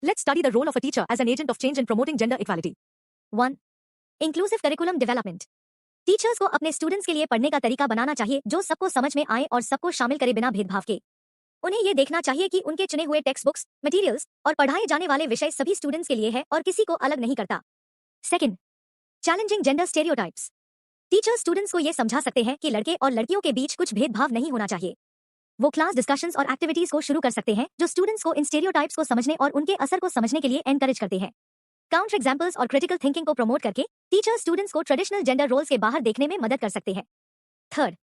Let's study the role of a teacher as an agent of change in promoting gender equality. 1. Inclusive curriculum development. Teachers को अपने students के लिए पढ़ने का तरीका बनाना चाहिए जो सबको समझ में आए और सबको शामिल करे बिना भेदभाव के। उन्हें ये देखना चाहिए कि उनके चुने हुए टेक्स्ट बुक्स, मटेरियल्स और पढ़ाए जाने वाले विषय सभी स्टूडेंट्स के लिए है और किसी को अलग नहीं करता। Second, challenging gender stereotypes. Teachers students को ये समझा सकते हैं कि लड़के और लड़कियों के बीच कुछ भेदभाव नहीं होना चाहिए। वो क्लास डिस्कशंस और एक्टिविटीज को शुरू कर सकते हैं जो स्टूडेंट्स को इन स्टेरियोटाइप्स को समझने और उनके असर को समझने के लिए एनकरेज करते हैं। काउंटर एग्जाम्पल्स और क्रिटिकल थिंकिंग को प्रमोट करके टीचर्स स्टूडेंट्स को ट्रेडिशनल जेंडर रोल्स के बाहर देखने में मदद कर सकते हैं। Third,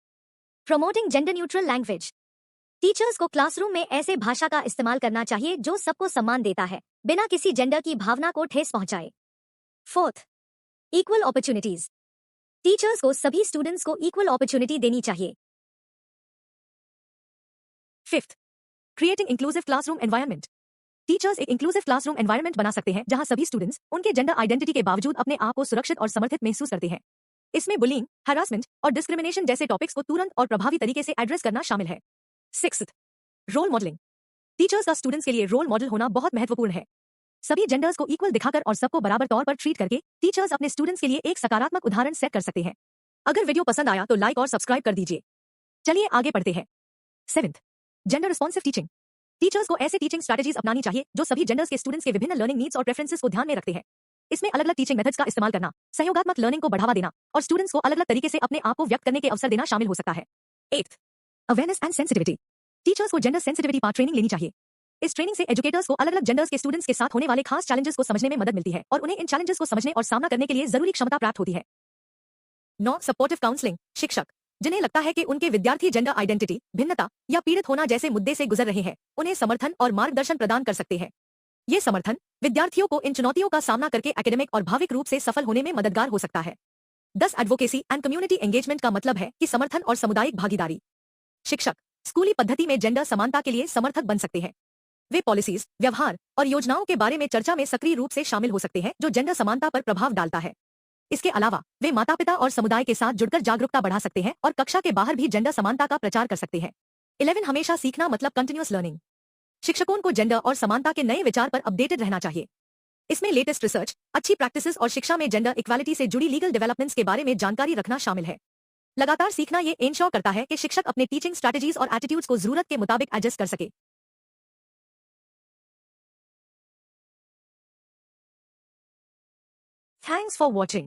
promoting gender neutral language. Teachers को क्लासरूम में ऐसे भाषा का इस्तेमाल करना चाहिए जो सबको सम्मान देता है, बिना किसी जेंडर की भावना को ठेस पहुंचाए। Fourth, equal opportunities. टीचर्स को सभी स्टूडेंट्स को इक्वल अपॉर्चुनिटी देनी चाहिए। Fifth, creating inclusive classroom environment. Teachers एक इंक्लूसिव क्लासरूम एनवायरनमेंट बना सकते हैं जहां सभी स्टूडेंट्स उनके जेंडर आइडेंटिटी के बावजूद अपने आप को सुरक्षित और समर्थित महसूस करते हैं। इसमें बुलिंग, हरासमेंट और डिस्क्रिमिनेशन जैसे टॉपिक्स को तुरंत और प्रभावी तरीके से एड्रेस करना शामिल है। Sixth, role modelling. टीचर्स का स्टूडेंट्स के लिए रोल मॉडल होना बहुत महत्वपूर्ण है। सभी जेंडर्स को इक्वल दिखाकर और सबको बराबर तौर पर ट्रीट करके टीचर्स अपने स्टूडेंट्स के लिए एक सकारात्मक उदाहरण सेट कर सकते हैं। अगर वीडियो पसंद आया तो लाइक और सब्सक्राइब कर दीजिए। चलिए आगे बढ़ते हैं। Seventh, gender responsive teaching. Teachers को ऐसे टीचिंग स्ट्रैटेजीज अपनानी चाहिए जो सभी जेंडर्स के स्टूडेंट्स के विभिन्न लर्निंग नीड्स और प्रेफरेंसेस को ध्यान में रखते हैं। इसमें अलग अलग टीचिंग मेथड्स का इस्तेमाल करना, सहयोगात्मक लर्निंग को बढ़ावा देना और स्टूडेंट्स को अलग अलग तरीके से अपने आप को व्यक्त करने के अवसर देना शामिल हो सकता है। Eighth, awareness and sensitivity. Teachers को जेंडर सेंसिटिविटी पर ट्रेनिंग लेनी चाहिए। इस ट्रेनिंग से एजुकेटर्स को अलग अलग जेंडर्स के स्टूडेंट्स के साथ होने वाले खास चैलेंजेस को समझने में मदद मिलती है और उन्हें इन चैलेंजेस को समझने और सामना करने के लिए जरूरी क्षमता प्राप्त होती है। 9. Supportive counselling. शिक्षक जिन्हें लगता है कि उनके विद्यार्थी जेंडर आइडेंटिटी, भिन्नता या पीड़ित होना जैसे मुद्दे से गुजर रहे हैं, उन्हें समर्थन और मार्गदर्शन प्रदान कर सकते हैं। ये समर्थन विद्यार्थियों को इन चुनौतियों का सामना करके एकेडमिक और भाविक रूप से सफल होने में मददगार हो सकता है। 10. एडवोकेसी एंड कम्युनिटी एंगेजमेंट का मतलब है कि समर्थन और सामुदायिक भागीदारी। शिक्षक स्कूली पद्धति में जेंडर समानता के लिए समर्थक बन सकते हैं। वे पॉलिसीज, व्यवहार और योजनाओं के बारे में चर्चा में सक्रिय रूप से शामिल हो सकते हैं जो जेंडर समानता पर प्रभाव डालता है। इसके अलावा वे माता पिता और समुदाय के साथ जुड़कर जागरूकता बढ़ा सकते हैं और कक्षा के बाहर भी जेंडर समानता का प्रचार कर सकते हैं। 11. हमेशा सीखना मतलब कंटिन्यूअस लर्निंग। शिक्षकों को जेंडर और समानता के नए विचार पर अपडेटेड रहना चाहिए। इसमें लेटेस्ट रिसर्च, अच्छी प्रैक्टिसेस और शिक्षा में जेंडर इक्वालिटी से जुड़ी लीगल डेवलपमेंट्स के बारे में जानकारी रखना शामिल है। लगातार सीखना ये इंश्योर करता है कि शिक्षक अपने टीचिंग स्ट्रैटेजीज और एटीट्यूड्स को जरूरत के मुताबिक एडजस्ट कर सके। Thanks for watching.